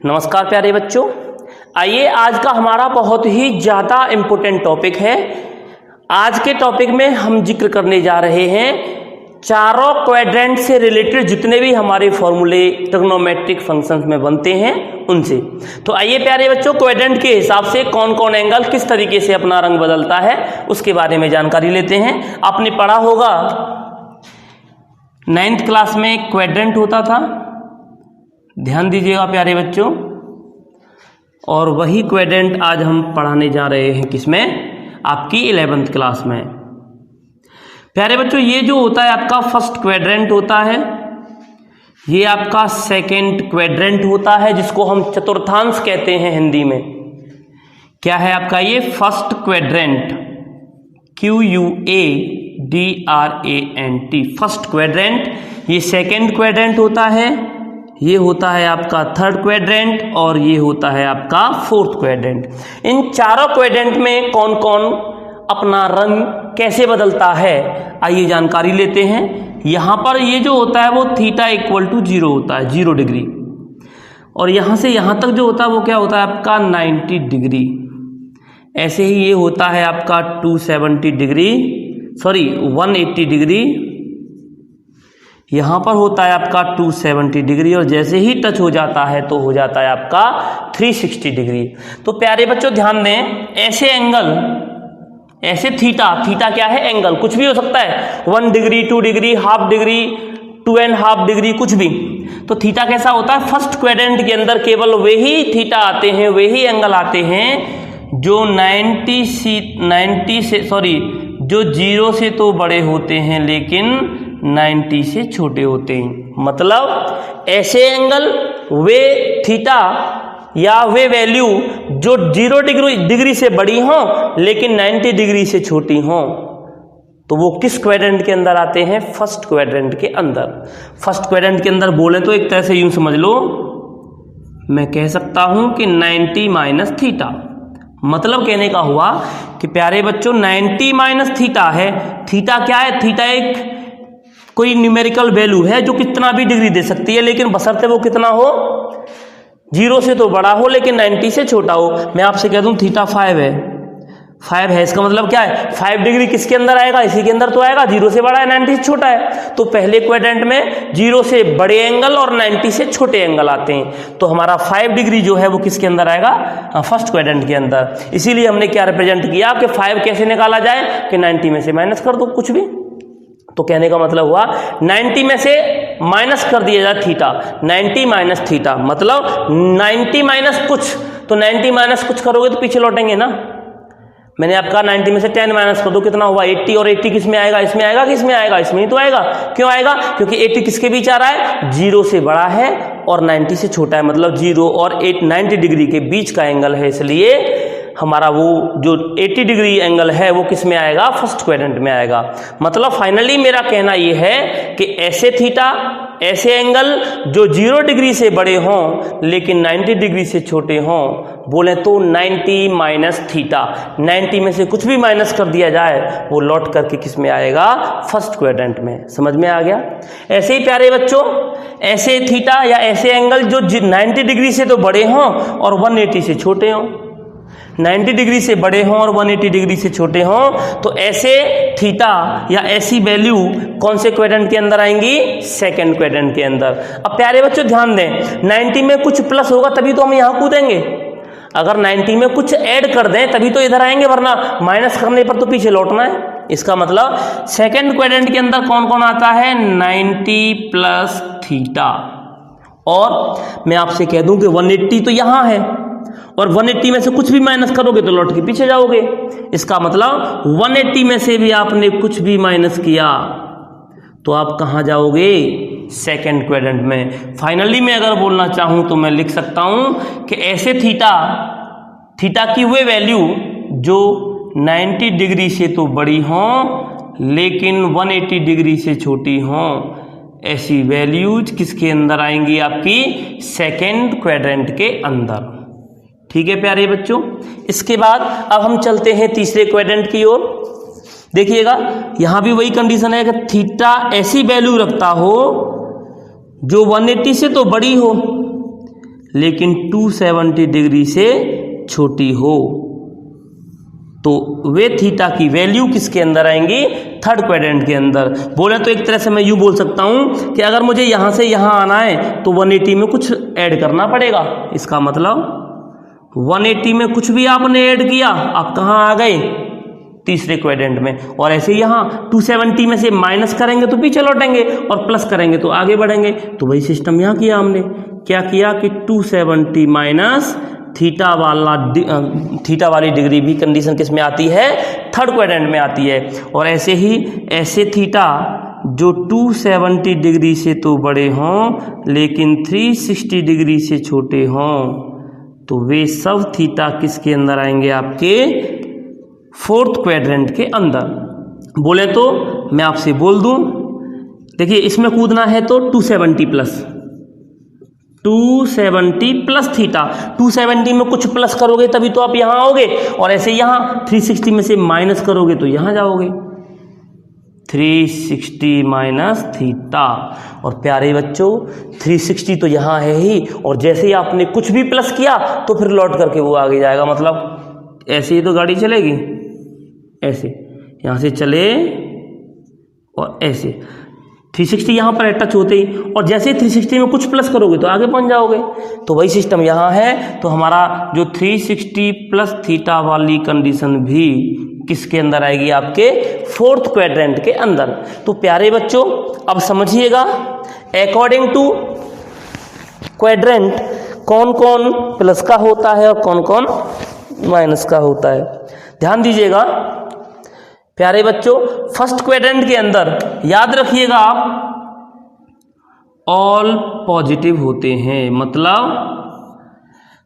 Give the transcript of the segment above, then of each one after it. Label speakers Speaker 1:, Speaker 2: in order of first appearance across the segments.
Speaker 1: नमस्कार प्यारे बच्चों, आइए आज का हमारा बहुत ही ज़्यादा इम्पोर्टेंट टॉपिक है। आज के टॉपिक में हम जिक्र करने जा रहे हैं चारों क्वाड्रेंट से रिलेटेड जितने भी हमारे फॉर्मूले ट्रिग्नोमेट्रिक फंक्शंस में बनते हैं उनसे। तो आइए प्यारे बच्चों, क्वाड्रेंट के हिसाब से कौन कौन एंगल किस तरीके से अपना रंग बदलता है उसके बारे में जानकारी लेते हैं। आपने पढ़ा होगा 9th क्लास में एक क्वाड्रेंट होता था, ध्यान दीजिएगा प्यारे बच्चों। और वही क्वाड्रेंट आज हम पढ़ाने जा रहे हैं किसमें, आपकी 11th क्लास में। प्यारे बच्चों, ये जो होता है आपका फर्स्ट क्वाड्रेंट होता है, ये आपका सेकंड क्वाड्रेंट होता है जिसको हम चतुर्थांश कहते हैं हिंदी में। क्या है आपका ये first quadrant, QUADRANT, first quadrant. ये सेकंड क्वाड्रेंट होता है, ये होता है आपका थर्ड क्वाड्रेंट और ये होता है आपका फोर्थ क्वाड्रेंट। इन चारों क्वाड्रेंट में कौन कौन अपना रंग कैसे बदलता है आइए जानकारी लेते हैं। यहाँ पर ये जो होता है वो थीटा इक्वल टू 0 होता है, 0 डिग्री। और यहाँ से यहाँ तक जो होता है वो क्या होता है आपका 90 डिग्री। ऐसे ही ये होता है आपका 180 डिग्री। यहाँ पर होता है आपका 270 डिग्री और जैसे ही टच हो जाता है तो हो जाता है आपका 360 डिग्री। तो प्यारे बच्चों ध्यान दें, ऐसे एंगल, ऐसे थीटा क्या है, एंगल कुछ भी हो सकता है, 1 degree, 2 degree, half degree, 2.5 degree, कुछ भी। तो थीटा कैसा होता है, फर्स्ट क्वाड्रेंट के अंदर केवल वही थीटा आते हैं, वही एंगल आते हैं जो 0 से तो बड़े होते हैं लेकिन 90 से छोटे होते हैं। मतलब ऐसे एंगल, वे थीटा या वे वैल्यू जो 0 डिग्री से बड़ी हों लेकिन 90 डिग्री से छोटी हों, तो वो किस क्वाड्रेंट के अंदर आते हैं, फर्स्ट क्वाड्रेंट के अंदर। फर्स्ट क्वाड्रेंट के अंदर बोले तो एक तरह से यूं समझ लो, मैं कह सकता हूं कि 90 माइनस थीटा। मतलब कहने का हुआ कि प्यारे बच्चों 90 माइनस थीटा है। थीटा क्या है, थीटा एक कोई न्यूमेरिकल वैल्यू है जो कितना भी डिग्री दे सकती है, लेकिन बशर्ते वो कितना हो, 0 से तो बड़ा हो लेकिन 90 से छोटा हो। मैं आपसे कह दूं थीटा 5 है, इसका मतलब क्या है, 5 डिग्री किसके अंदर आएगा, इसी के अंदर तो आएगा, 0 से बड़ा है 90 से छोटा है। तो पहले क्वाड्रेंट में 0 से बड़े एंगल और 90 से छोटे एंगल आते हैं। तो हमारा 5 डिग्री जो है वो किसके अंदर आएगा, फर्स्ट क्वाड्रेंट के अंदर। इसीलिए हमने क्या रिप्रेजेंट किया कि 5 कैसे निकाला जाए कि 90 में से माइनस कर दो कुछ भी। तो कहने का मतलब हुआ 90 में से माइनस कर दिया जाए थीटा, 90 माइनस थीटा मतलब 90 माइनस कुछ। तो 90 माइनस कुछ करोगे तो पीछे लौटेंगे ना। मैंने आपका 90 में से 10 माइनस कर दो, कितना हुआ 80। और 80 किस में आएगा, इसमें आएगा, किस में आएगा, इसमें ही तो आएगा। क्यों आएगा, क्योंकि 80 किसके बीच आ रहा है, 0 से बड़ा है और 90 से छोटा है। मतलब 0 और 90 डिग्री के बीच का एंगल है, इसलिए हमारा वो जो 80 डिग्री एंगल है वो किस में आएगा, फर्स्ट क्वाड्रेंट में आएगा। मतलब फाइनली मेरा कहना ये है कि ऐसे थीटा, ऐसे एंगल जो 0 डिग्री से बड़े हों लेकिन 90 डिग्री से छोटे हों, बोले तो 90 माइनस थीटा, 90 में से कुछ भी माइनस कर दिया जाए वो लौट करके किस में आएगा, फर्स्ट क्वाड्रेंट में। समझ में आ गया। ऐसे ही प्यारे बच्चों, ऐसे थीटा या ऐसे एंगल जो 90 डिग्री से तो बड़े हों और 180 से छोटे हों, 90 डिग्री से बड़े हों और 180 डिग्री से छोटे हों, तो ऐसे थीटा या ऐसी वैल्यू कौन से क्वाड्रेंट के अंदर आएंगी, सेकंड क्वाड्रेंट के अंदर। अब प्यारे बच्चों ध्यान दें, 90 में कुछ प्लस होगा तभी तो हम यहां कूदेंगे। अगर 90 में कुछ ऐड कर दें तभी तो इधर आएंगे, वरना माइनस करने पर तो पीछे लौटना है। इसका मतलब सेकंड क्वाड्रेंट के अंदर कौन कौन आता है, 90 प्लस थीटा। और मैं आपसे कह दूं कि 180 तो यहां है और 180 में से कुछ भी माइनस करोगे तो लौट के पीछे जाओगे। इसका मतलब 180 में से भी आपने कुछ भी माइनस किया तो आप कहां जाओगे, सेकंड क्वाड्रेंट में। फाइनली मैं अगर बोलना चाहूं तो मैं लिख सकता हूं कि ऐसे थीटा की वे वैल्यू जो 90 डिग्री से तो बड़ी हों लेकिन 180 डिग्री से छोटी हों, ऐसी वैल्यूज किसके अंदर आएंगी, आपकी सेकंड क्वाड्रेंट के अंदर। ठीक है प्यारे बच्चों। इसके बाद अब हम चलते हैं तीसरे क्वाड्रेंट की ओर। देखिएगा यहां भी वही कंडीशन है कि थीटा ऐसी वैल्यू रखता हो जो 180 से तो बड़ी हो लेकिन 270 डिग्री से छोटी हो, तो वे थीटा की वैल्यू किसके अंदर आएंगी? थर्ड क्वाड्रेंट के अंदर। बोले तो एक तरह से मैं यूँ बोल सकता हूँ कि अगर मुझे यहाँ से यहाँ आना है तो 180 में कुछ ऐड करना पड़ेगा। इसका मतलब 180 में कुछ भी आपने ऐड किया, आप कहाँ आ गए? तीसरे क्वाड्रेंट में। और ऐसे ही यहाँ 270 में से माइनस करेंगे तो पीछे लौटेंगे और प्लस करेंगे तो आगे बढ़ेंगे। तो वही सिस्टम यहाँ किया हमने। क्या किया कि 270 माइनस थीटा वाली डिग्री भी कंडीशन किस में आती है? थर्ड क्वाड्रेंट में आती है। और ऐसे ही ऐसे थीटा जो 270 डिग्री से तो बड़े हों लेकिन 360 डिग्री से छोटे हों, तो वे सब थीटा किसके अंदर आएंगे? आपके फोर्थ क्वाड्रेंट के अंदर। बोले तो मैं आपसे बोल दूं, देखिए इसमें कूदना है तो 270 प्लस थीटा। 270 में कुछ प्लस करोगे तभी तो आप यहाँ आओगे, और ऐसे यहाँ 360 में से माइनस करोगे तो यहाँ जाओगे। 360 माइनस थीटा। और प्यारे बच्चों 360 तो यहाँ है ही, और जैसे ही आपने कुछ भी प्लस किया तो फिर लौट करके वो आगे जाएगा। मतलब ऐसे ही तो गाड़ी चलेगी, ऐसे यहाँ से चले और ऐसे 360 यहाँ पर टच होते ही, और जैसे ही 360 में कुछ प्लस करोगे तो आगे पहुँच जाओगे। तो वही सिस्टम यहाँ है। तो हमारा जो 360 प्लस थीटा वाली कंडीशन भी किसके अंदर आएगी? आपके फोर्थ क्वाड्रेंट के अंदर। तो प्यारे बच्चों अब समझिएगा, अकॉर्डिंग टू क्वाड्रेंट कौन कौन प्लस का होता है और कौन कौन माइनस का होता है। ध्यान दीजिएगा प्यारे बच्चों, फर्स्ट क्वाड्रेंट के अंदर याद रखिएगा आप, ऑल पॉजिटिव होते हैं। मतलब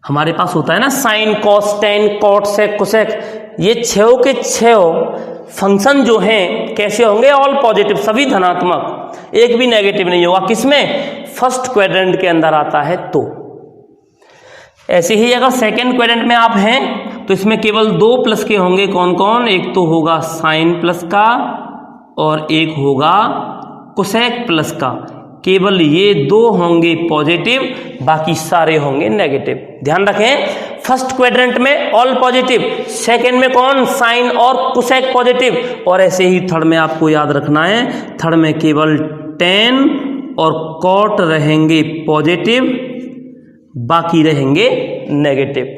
Speaker 1: हमारे पास होता है ना साइन, कॉस, टेन, कॉट, सेक, कोसेक, ये छह के छह फंक्शन जो हैं कैसे होंगे? ऑल पॉजिटिव, सभी धनात्मक, एक भी नेगेटिव नहीं होगा। किसमें? फर्स्ट क्वाड्रेंट के अंदर आता है तो। ऐसे ही अगर सेकेंड क्वाड्रेंट में आप हैं तो इसमें केवल 2 प्लस के होंगे। कौन कौन? एक तो होगा साइन प्लस का और एक होगा कोसेक प्लस का। केवल ये 2 होंगे पॉजिटिव, बाकी सारे होंगे नेगेटिव। ध्यान रखें, फर्स्ट क्वाड्रेंट में ऑल पॉजिटिव, सेकेंड में कौन? साइन और कोसेक पॉजिटिव। और ऐसे ही थर्ड में आपको याद रखना है, थर्ड में केवल टेन और कॉट रहेंगे पॉजिटिव, बाकी रहेंगे नेगेटिव।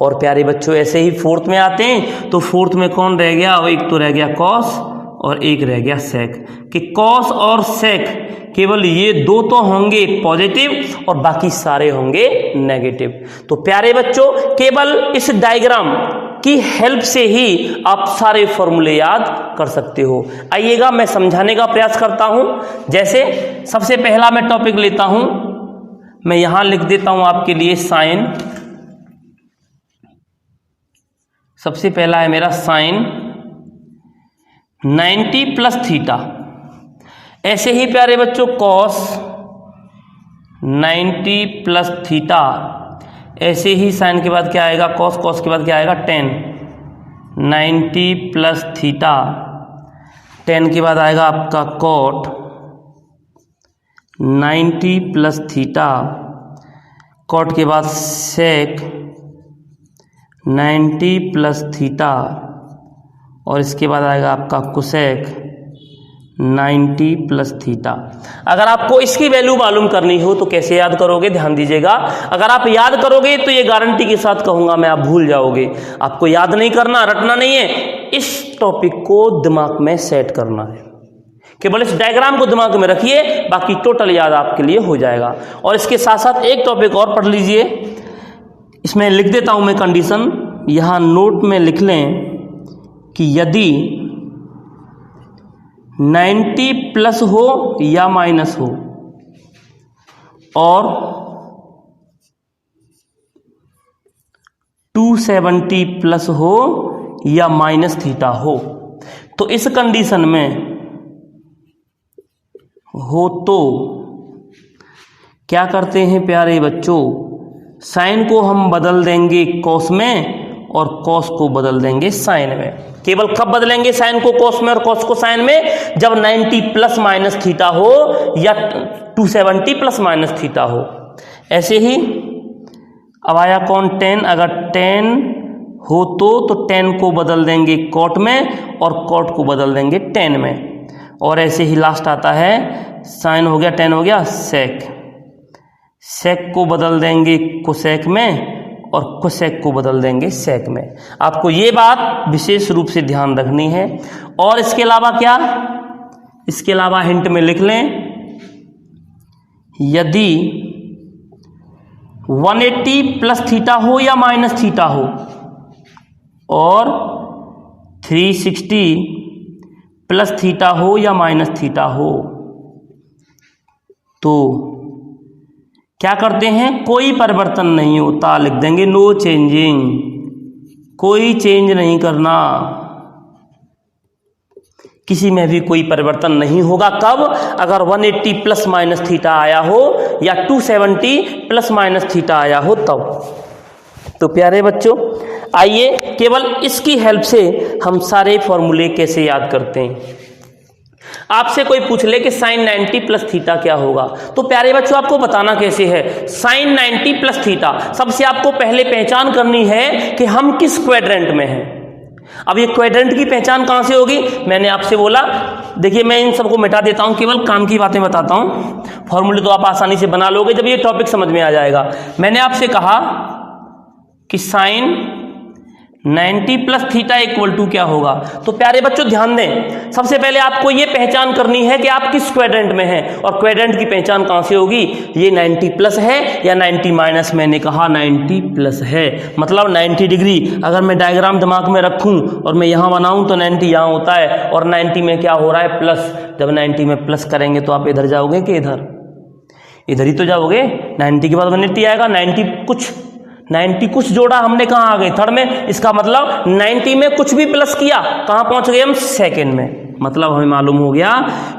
Speaker 1: और प्यारे बच्चों ऐसे ही फोर्थ में आते हैं तो फोर्थ में कौन रह गया? एक तो रह गया कॉस और एक रह गया सेक। कि कॉस और सेक केवल ये 2 तो होंगे पॉजिटिव और बाकी सारे होंगे नेगेटिव। तो प्यारे बच्चों केवल इस डायग्राम की हेल्प से ही आप सारे फॉर्मूले याद कर सकते हो। आइएगा मैं समझाने का प्रयास करता हूं। जैसे सबसे पहला मैं टॉपिक लेता हूं, मैं यहां लिख देता हूं आपके लिए साइन। सबसे पहला है मेरा साइन 90 प्लस थीटा। ऐसे ही प्यारे बच्चों कॉस 90 प्लस थीटा। ऐसे ही साइन के बाद क्या आएगा? कॉस, कॉस के बाद क्या आएगा? टेन। 90 प्लस थीटा, टेन के बाद आएगा आपका कॉट 90 प्लस थीटा, कॉट के बाद सेक 90 प्लस थीटा, और इसके बाद आएगा आपका कोसेक 90 प्लस थीटा। अगर आपको इसकी वैल्यू मालूम करनी हो तो कैसे याद करोगे? ध्यान दीजिएगा, अगर आप याद करोगे तो ये गारंटी के साथ कहूंगा मैं, आप भूल जाओगे। आपको याद नहीं करना, रटना नहीं है, इस टॉपिक को दिमाग में सेट करना है। केवल इस डायग्राम को दिमाग में रखिए, बाकी टोटल याद आपके लिए हो जाएगा। और इसके साथ साथ एक टॉपिक और पढ़ लीजिए, इसमें लिख देता हूं मैं कंडीशन, यहां नोट में लिख लें कि यदि 90 प्लस हो या माइनस हो और 270 प्लस हो या माइनस थीटा हो, तो इस कंडीशन में हो तो क्या करते हैं प्यारे बच्चों? साइन को हम बदल देंगे कॉस में और कॉस को बदल देंगे साइन में। केवल कब बदलेंगे साइन को कॉस में और कॉस को साइन में? जब 90 प्लस माइनस थीटा हो या 270 प्लस माइनस थीटा हो। ऐसे ही अब आया कौन 10, अगर 10 हो तो 10 को बदल देंगे कॉट में और कॉट को बदल देंगे 10 में, और ऐसे ही लास्ट आता है साइन हो गया 10 हो गया सेक, सेक को बदल देंगे कोसेक में और कोसेक को बदल देंगे सेक में। आपको ये बात विशेष रूप से ध्यान रखनी है। और इसके अलावा क्या, इसके अलावा हिंट में लिख लें, यदि 180 प्लस थीटा हो या माइनस थीटा हो और 360 प्लस थीटा हो या माइनस थीटा हो, तो क्या करते हैं, कोई परिवर्तन नहीं होता, लिख देंगे नो चेंजिंग, कोई चेंज नहीं करना, किसी में भी कोई परिवर्तन नहीं होगा। कब, अगर 180 प्लस माइनस थीटा आया हो या 270 प्लस माइनस थीटा आया हो तब। तो प्यारे बच्चों, आइए केवल इसकी हेल्प से हम सारे फॉर्मूले कैसे याद करते हैं। आपसे कोई पूछ ले कि साइन 90 प्लस थीटा क्या होगा, तो प्यारे बच्चों आपको बताना कैसे है। साइन 90 प्लस थीटा, सबसे आपको पहले पहचान करनी है कि हम किस क्वाड्रेंट में हैं। अब ये क्वाड्रेंट की पहचान कहां से होगी, मैंने आपसे बोला, देखिए मैं इन सबको मिटा देता हूं, केवल काम की बातें बताता हूं, फॉर्मूले तो आप आसानी से बना लोगे जब ये टॉपिक समझ में आ जाएगा। मैंने आपसे कहा कि sine 90 plus theta equal to क्या होगा, तो प्यारे बच्चों ध्यान दें, सबसे पहले आपको ये पहचान करनी है कि आप किस क्वाड्रेंट में हैं, और क्वाड्रेंट की पहचान कहां से होगी, ये 90 प्लस है या 90 माइनस। मैंने कहा 90 प्लस है, मतलब 90 डिग्री। अगर मैं डायग्राम दिमाग में रखूं और मैं यहां बनाऊं तो 90 यहां होता है, और 90 में क्या हो रहा है, प्लस। जब 90 में प्लस करेंगे तो आप इधर जाओगे कि इधर, इधर ही तो जाओगे। 90 के बाद 180 आएगा, 90 कुछ जोड़ा हमने, कहाँ आ गए, थर्ड में। इसका मतलब 90 में कुछ भी प्लस किया, कहाँ पहुंच गए हम, सेकंड में। मतलब हमें मालूम हो गया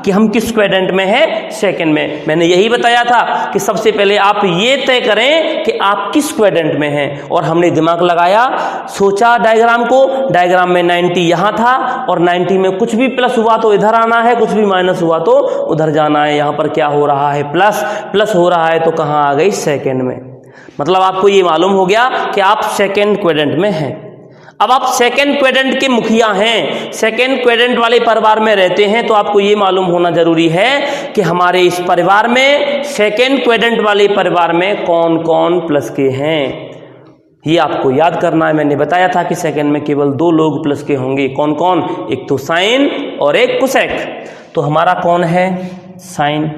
Speaker 1: कि हम किस क्वाड्रेंट में हैं, सेकंड में। मैंने यही बताया था कि सबसे पहले आप ये तय करें कि आप किस क्वाड्रेंट में हैं, और हमने दिमाग लगाया, सोचा डायग्राम को, डायग्राम में 90 यहां था, और 90 में कुछ भी प्लस हुआ तो इधर आना है, कुछ भी माइनस हुआ तो उधर जाना है। यहां पर क्या हो रहा है, प्लस हो रहा है, तो कहाँ आ गई, सेकंड में। मतलब आपको ये मालूम हो गया कि आप सेकंड क्वाड्रेंट में हैं। अब आप सेकंड क्वाड्रेंट के मुखिया हैं, सेकंड क्वाड्रेंट वाले परिवार में रहते हैं, तो आपको ये मालूम होना जरूरी है कि हमारे इस परिवार में, सेकंड क्वाड्रेंट वाले परिवार में कौन कौन प्लस के हैं, ये आपको याद करना है। मैंने बताया था कि सेकंड में केवल 2 लोग प्लस के होंगे, कौन कौन, एक तो साइन और एक कोसेक। तो हमारा कौन है, साइन,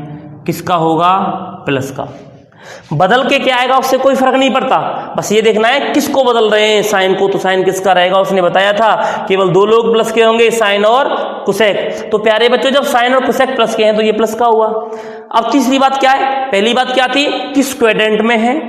Speaker 1: किसका होगा, प्लस का। बदल के क्या आएगा उससे कोई फर्क नहीं पड़ता, बस ये देखना है किसको बदल रहे हैं, साइन को। तो साइन किसका रहेगा, उसने बताया था केवल 2 लोग प्लस के होंगे, साइन और कोसेक। तो प्यारे बच्चों, जब साइन और कोसेक प्लस के हैं तो ये प्लस का हुआ। अब तीसरी बात क्या है, पहली बात क्या थी, किस क्वाड्रेंट में है,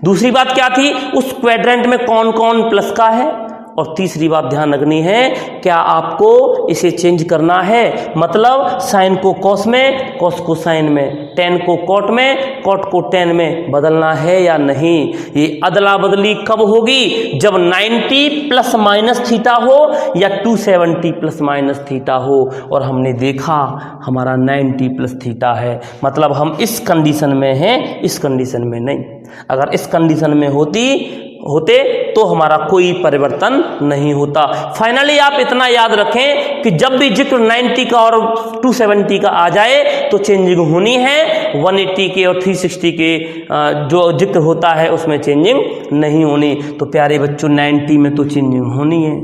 Speaker 1: दूसरी बात क्या थी, उस क्वाड्रेंट में कौन कौन प्लस का है, और तीसरी बात ध्यान रखनी है, क्या आपको इसे चेंज करना है। मतलब साइन को कॉस में, कॉस को साइन में, टेन को कॉट में, कॉट को टेन में बदलना है या नहीं। ये अदला बदली कब होगी, जब 90 प्लस माइनस थीटा हो या 270 प्लस माइनस थीटा हो। और हमने देखा हमारा 90 प्लस थीटा है, मतलब हम इस कंडीशन में हैं, इस कंडीशन में नहीं। अगर इस कंडीशन में होते तो हमारा कोई परिवर्तन नहीं होता। फाइनली आप इतना याद रखें कि जब भी जिक्र 90 का और 270 का आ जाए तो चेंजिंग होनी है, 180 के और 360 के जो जिक्र होता है उसमें चेंजिंग नहीं होनी। तो प्यारे बच्चों, 90 में तो चेंजिंग होनी है।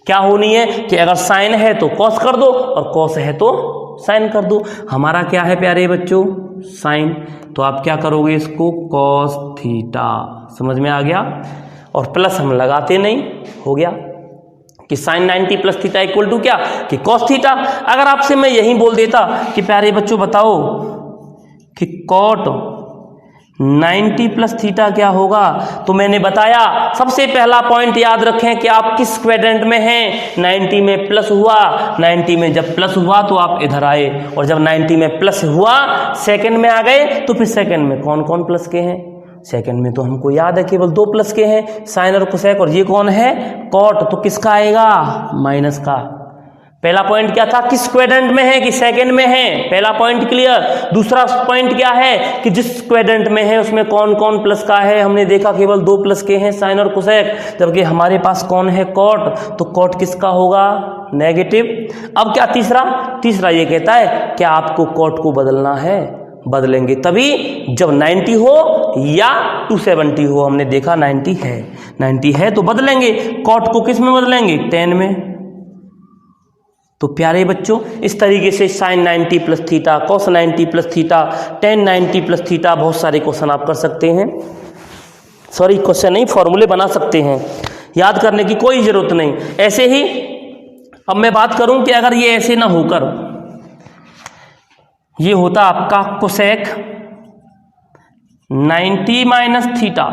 Speaker 1: क्या होनी है कि अगर साइन है तो कॉस कर दो, और कॉस है तो साइन कर दो। हमारा क्या है प्यारे बच्चों, साइन, तो आप क्या करोगे, इसको कॉस थीटा। समझ में आ गया, और प्लस हम लगाते नहीं, हो गया कि sine 90 plus theta equal to क्या, कि कॉस थीटा। अगर आपसे मैं यही बोल देता कि प्यारे बच्चों बताओ कि कॉट 90 प्लस थीटा क्या होगा, तो मैंने बताया सबसे पहला पॉइंट याद रखें कि आप किस क्वाड्रेंट में हैं। 90 में प्लस हुआ, 90 में जब प्लस हुआ तो आप इधर आए, और जब 90 में प्लस हुआ सेकंड में आ गए, तो फिर सेकंड में कौन कौन प्लस के हैं। सेकंड में तो हमको याद है केवल 2 प्लस के हैं, साइन और कोसेक, और ये कौन है, कॉट, तो किसका आएगा, माइनस का। पहला पॉइंट क्या था, किस क्वाड्रेंट में है कि सेकंड में है, पहला पॉइंट क्लियर। दूसरा पॉइंट क्या है कि जिस क्वाड्रेंट में है उसमें कौन कौन प्लस का है, हमने देखा केवल 2 प्लस के हैं, साइन और कोसेक, जबकि हमारे पास कौन है, कॉट, तो कॉट किसका होगा, नेगेटिव। अब क्या तीसरा ये कहता है कि आपको कॉट को बदलना है, बदलेंगे तभी जब 90 हो या 270 हो, हमने देखा 90 है तो बदलेंगे, कॉट को किस में बदलेंगे, 10 में। तो प्यारे बच्चों इस तरीके से sine 90 plus theta, cos 90 plus theta, tan 90 plus theta, बहुत सारे क्वेश्चन आप कर सकते हैं, सॉरी क्वेश्चन नहीं, फॉर्मूले बना सकते हैं, याद करने की कोई जरूरत नहीं। ऐसे ही अब मैं बात करूं कि अगर ये ऐसे ना होकर ये होता आपका कोसेक 90 माइनस थीटा,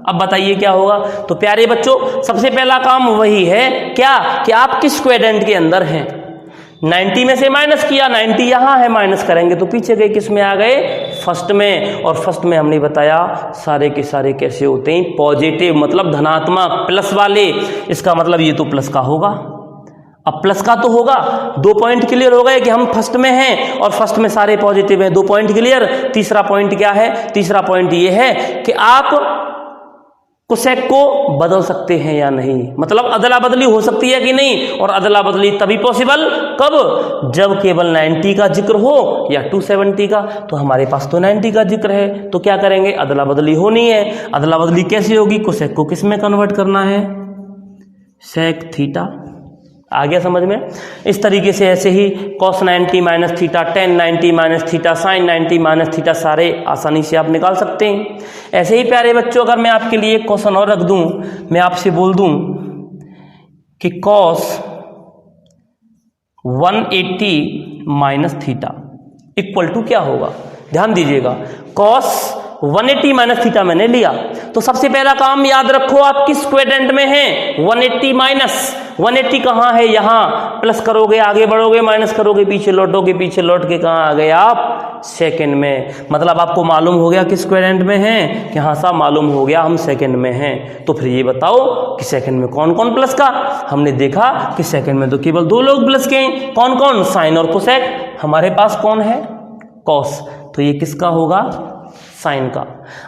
Speaker 1: अब बताइए क्या होगा। तो प्यारे बच्चों सबसे पहला काम वही है क्या कि आप किस क्वाड्रेंट के अंदर हैं, 90 में से माइनस किया, 90 यहाँ है, माइनस करेंगे तो पीछे गए, किस में आ गए, फर्स्ट में। और फर्स्ट में हमने बताया सारे के सारे कैसे होते हैं, पॉजिटिव, मतलब धनात्मक, प्लस वाले, इसका मतलब ये तो प्लस का होगा। अब प्लस का तो होगा, 2 पॉइंट क्लियर हो गए कि हम फर्स्ट में हैं और फर्स्ट में सारे पॉजिटिव हैं, 2 पॉइंट क्लियर। तीसरा पॉइंट क्या है, तीसरा पॉइंट ये है कि आप कोसेक को बदल सकते हैं या नहीं, मतलब अदला बदली हो सकती है कि नहीं, और अदला बदली तभी पॉसिबल कब, जब केवल 90 का जिक्र हो या 270 का। तो हमारे पास तो 90 का जिक्र है, तो क्या करेंगे, अदला बदली होनी है। अदला बदली कैसे होगी, कोसेक को किस में कन्वर्ट करना है, सेक थीटा। आ गया समझ में। इस तरीके से ऐसे ही cos 90 minus theta, tan 90 minus theta, sine 90 minus theta, सारे आसानी से आप निकाल सकते हैं। ऐसे ही प्यारे बच्चों अगर मैं आपके लिए एक क्वेश्चन और रख दूं, मैं आपसे बोल दूं कि cos 180 minus theta equal to क्या होगा, ध्यान दीजिएगा, cos 180 माइनस थीटा मैंने लिया, तो सबसे पहला काम याद रखो आप किस क्वाड्रेंट में हैं, 180 माइनस, 180 कहाँ है, यहाँ, प्लस करोगे आगे बढ़ोगे, माइनस करोगे पीछे लौटोगे, पीछे लौट के कहाँ आ गए आप, सेकंड में। मतलब आपको मालूम हो गया किस क्वाड्रेंट में हैं, कि हाँ साहब मालूम हो गया हम सेकंड में हैं। तो फिर ये बताओ कि सेकंड में कौन कौन प्लस का, हमने देखा कि सेकंड में तो केवल 2 लोग प्लस के हैं, कौन कौन, साइन और कोसेक। हमारे पास कौन है, कॉस, तो ये किसका होगा, साइन का।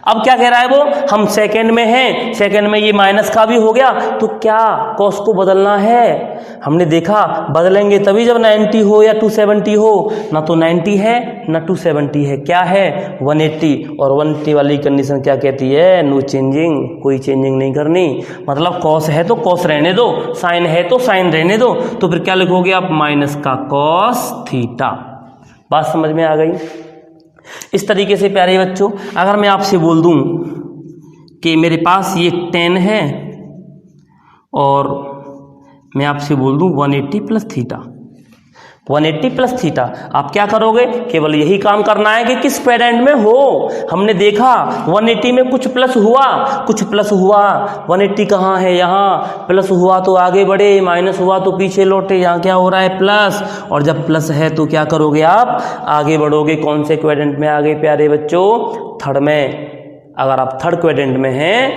Speaker 1: अब क्या कह रहा है वो, हम सेकंड में हैं, सेकंड में ये माइनस का भी हो गया, तो क्या कॉस को बदलना है, हमने देखा बदलेंगे तभी जब 90 हो या 270 हो, ना तो 90 है ना 270 है, क्या है 180, और 180 वाली कंडीशन क्या कहती है, नो चेंजिंग, कोई चेंजिंग नहीं करनी। मतलब कॉस है तो कॉस रहने दो, साइन है तो साइन रहने दो, तो फिर क्या लिखोगे आप, माइनस का कॉस थीटा। बात समझ में आ गई। इस तरीके से प्यारे बच्चों अगर मैं आपसे बोल दूं कि मेरे पास ये 10 है और मैं आपसे बोल दूं 180 प्लस थीटा, 180 प्लस थीटा, आप क्या करोगे, केवल यही काम करना है कि किस क्वाड्रेंट में हो। हमने देखा 180 में कुछ प्लस हुआ, 180 कहाँ है, यहाँ, प्लस हुआ तो आगे बढ़े, माइनस हुआ तो पीछे लौटे, यहाँ क्या हो रहा है, प्लस। और जब प्लस है तो क्या करोगे आप, आगे बढ़ोगे, कौन से क्वाड्रेंट में आगे प्यारे बच्चों, थर्ड में। अगर आप थर्ड क्वाड्रेंट में हैं,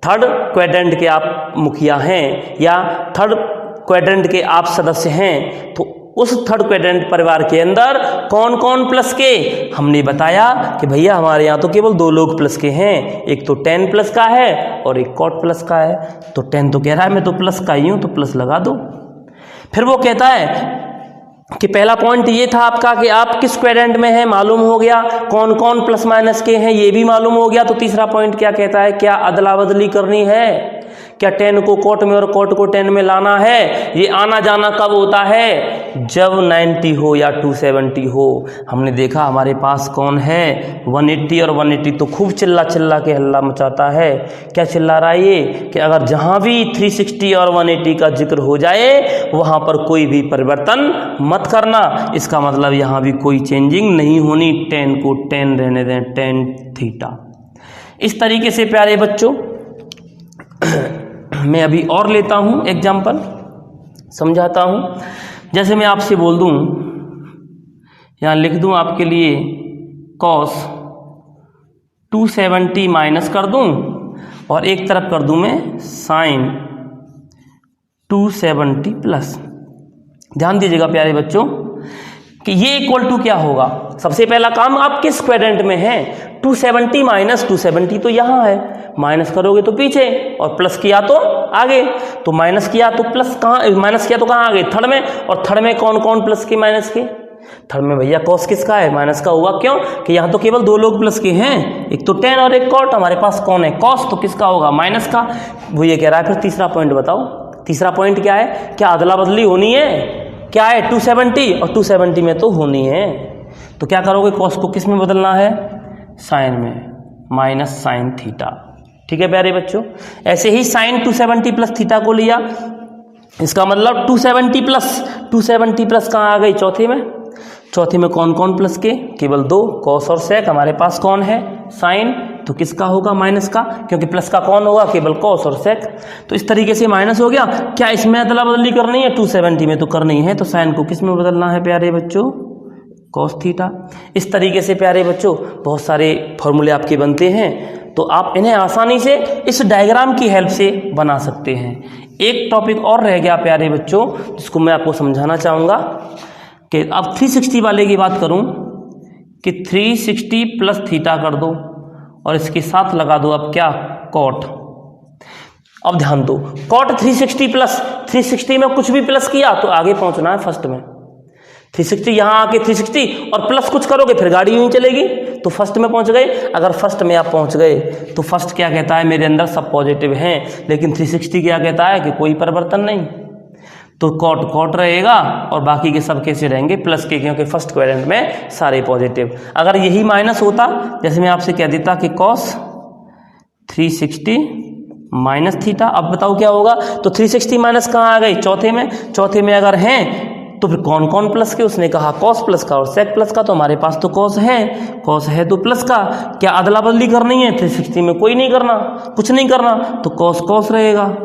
Speaker 1: थर्ड क्वाड्रेंट के आप मुखिया हैं या थर्ड क्वाड्रेंट के आप सदस्य हैं, तो उस थर्ड क्वाड्रेंट परिवार के अंदर कौन कौन प्लस के, हमने बताया कि भैया हमारे यहाँ तो केवल 2 लोग प्लस के हैं, एक तो 10 प्लस का है और एक कॉट प्लस का है। तो 10 तो कह रहा है मैं तो प्लस का ही हूँ, तो प्लस लगा दो। फिर वो कहता है कि पहला पॉइंट ये था आपका कि आप किस क्वाड्रेंट में हैं, मालूम हो गया, कौन कौन प्लस माइनस के हैं ये भी मालूम हो गया। तो तीसरा पॉइंट क्या कहता है, क्या अदला बदली करनी है, क्या 10 को कॉट में और कॉट को 10 में लाना है। ये आना जाना कब होता है, जब 90 हो या 270 हो। हमने देखा हमारे पास कौन है, 180, और 180 तो खूब चिल्ला चिल्ला के हल्ला मचाता है। क्या चिल्ला रहा है ये, कि अगर जहां भी 360 और 180 का जिक्र हो जाए वहां पर कोई भी परिवर्तन मत करना, इसका मतलब यहां भी कोई चेंजिंग नहीं होनी, 10 को 10 रहने दें, 10 थीटा। इस तरीके से प्यारे बच्चों मैं अभी और लेता हूं एग्जाम्पल, समझाता हूं। जैसे मैं आपसे बोल दूं, यहां लिख दूं आपके लिए cos 270 माइनस कर दूं और एक तरफ कर दूं मैं sin 270 प्लस। ध्यान दीजिएगा प्यारे बच्चों कि ये इक्वल टू क्या होगा। सबसे पहला काम, आप किस क्वाड्रेंट में हैं, 270 माइनस 270 तो यहाँ है, माइनस करोगे तो पीछे और प्लस किया तो आगे, तो माइनस किया तो प्लस कहाँ, माइनस किया तो कहाँ आगे, थर्ड में। और थर्ड में कौन कौन प्लस के माइनस के, थर्ड में भैया कॉस किसका है, माइनस का हुआ। क्यों कि यहाँ तो केवल दो लोग प्लस के हैं, एक तो tan और एक cot, हमारे पास कौन है, कॉस, तो किसका होगा, माइनस का। वो ये कह रहा है फिर तीसरा पॉइंट बताओ, तीसरा पॉइंट क्या है, क्या अदला बदली होनी है, क्या है 270 और 270 में तो होनी है, तो क्या करोगे, कॉस को किस में बदलना है, साइन में, माइनस साइन थीटा। ठीक है प्यारे बच्चों, ऐसे ही साइन 270 प्लस थीटा को लिया, इसका मतलब 270 प्लस कहाँ आ गई, चौथे में। चौथे में कौन कौन प्लस के, केवल दो, कॉस और सेक। हमारे पास कौन है, साइन, तो किसका होगा, माइनस का, क्योंकि प्लस का कौन होगा, केवल कॉस और सेक। तो इस तरीके से माइनस हो गया। क्या इसमें अदला बदली करनी है, 270 में तो करनी है, तो साइन को किस में बदलना है प्यारे बच्चों, कॉस थीटा। इस तरीके से प्यारे बच्चों बहुत सारे फॉर्मूले आपके बनते हैं, तो आप इन्हें आसानी से इस डायग्राम की हेल्प से बना सकते हैं। एक टॉपिक और रह गया प्यारे बच्चों, जिसको मैं आपको समझाना चाहूँगा कि अब 360 वाले की बात करूं कि 360 प्लस थीटा कर दो और इसके साथ लगा दो अब क्या, कॉट। अब ध्यान दो, कॉट 360 प्लस, 360 में कुछ भी प्लस किया तो आगे पहुंचना है फर्स्ट में, 360 यहाँ आके 360 और प्लस कुछ करोगे फिर गाड़ी यूं ही चलेगी, तो फर्स्ट में पहुंच गए। अगर फर्स्ट में आप पहुंच गए तो फर्स्ट क्या कहता है, मेरे अंदर सब पॉजिटिव हैं, लेकिन 360 क्या कहता है कि कोई परिवर्तन नहीं, तो कॉट कॉट रहेगा और बाकी के सब कैसे रहेंगे, प्लस के, क्योंकि फर्स्ट क्वाड्रेंट में सारे पॉजिटिव। अगर यही माइनस होता, जैसे मैं आपसे कह देता कि कॉस 360 माइनस थीटा, अब बताओ क्या होगा, तो 360 माइनस कहाँ आ गई, चौथे में। चौथे में अगर हैं तो फिर कौन कौन प्लस के, उसने कहा कॉस प्लस का और सेक प्लस का, तो हमारे पास तो कॉस है तो प्लस का। क्या अदला बदली करनी है, 360 में कोई नहीं करना, कुछ नहीं करना, तो कॉस कॉस रहेगा।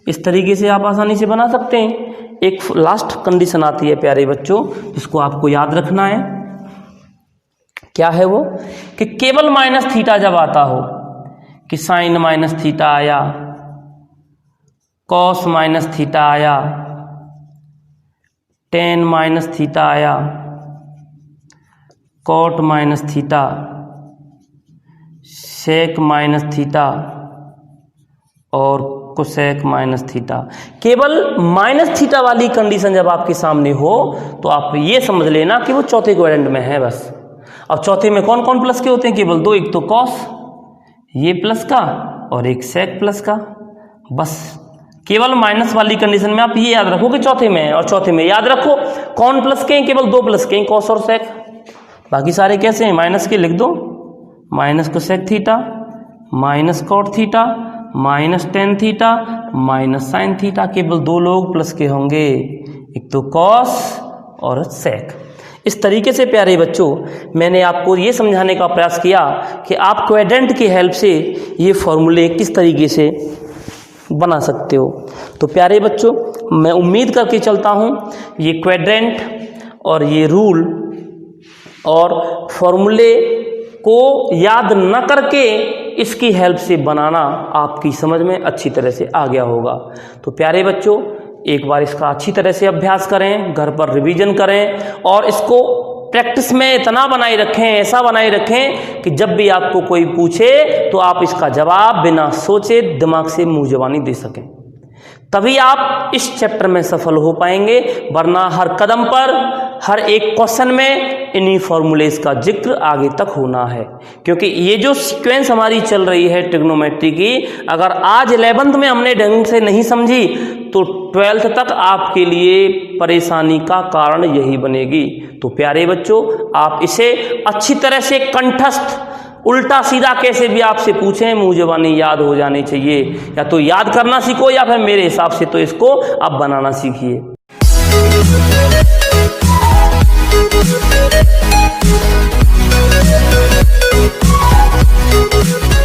Speaker 1: इस तरीके से आप आसानी से बना सकते हैं। एक लास्ट कंडीशन आती है प्यारे बच्चों, जिसको आपको याद रखना है, क्या है वो, कि केवल माइनस थीटा जब आता हो, कि साइन माइनस थीटा आया, कॉस माइनस थीटा आया, टेन माइनस थीटा आया, cot minus theta, sec minus theta और कोसेक माइनस थीटा। केवल माइनस थीटा वाली कंडीशन जब आपके सामने हो तो आप ये समझ लेना कि वो चौथे क्वाड्रेंट में है बस। अब चौथे में कौन कौन प्लस के होते हैं, केवल दो, एक तो कॉस ये प्लस का और एक सेक प्लस का, बस। केवल माइनस वाली कंडीशन में आप ये याद रखो कि चौथे में है, और चौथे में याद रखो कौन प्लस के हैं, केवल दो प्लस के हैं, कॉस और सेक। बाकी सारे कैसे हैं, माइनस के लिख दो, minus cosec theta, minus cot theta, minus tan theta, minus sine theta. केवल दो लोग प्लस के होंगे, एक तो कॉस और सेक। इस तरीके से प्यारे बच्चों मैंने आपको ये समझाने का प्रयास किया कि आप क्वाड्रेंट की हेल्प से ये फॉर्मूले किस तरीके से बना सकते हो। तो प्यारे बच्चों मैं उम्मीद करके चलता हूँ ये क्वाड्रेंट और ये रूल और फॉर्मूले को याद न करके इसकी हेल्प से बनाना आपकी समझ में अच्छी तरह से आ गया होगा। तो प्यारे बच्चों एक बार इसका अच्छी तरह से अभ्यास करें, घर पर रिवीजन करें और इसको प्रैक्टिस में इतना बनाए रखें, ऐसा बनाए रखें कि जब भी आपको कोई पूछे तो आप इसका जवाब बिना सोचे दिमाग से मुंह ज़बानी दे सकें। तभी आप इस चैप्टर में सफल हो पाएंगे, वरना हर कदम पर हर एक क्वेश्चन में इन्हीं फॉर्मूलेज का जिक्र आगे तक होना है। क्योंकि ये जो सीक्वेंस हमारी चल रही है ट्रिग्नोमेट्री की, अगर आज 11th में हमने ढंग से नहीं समझी तो 12th तक आपके लिए परेशानी का कारण यही बनेगी। तो प्यारे बच्चों आप इसे अच्छी तरह से कंठस्थ, उल्टा सीधा कैसे भी आपसे पूछें मुंह ज़बानी याद हो जानी चाहिए। या तो याद करना सीखो या फिर मेरे हिसाब से तो इसको आप बनाना सीखिए।
Speaker 2: We'll be right back.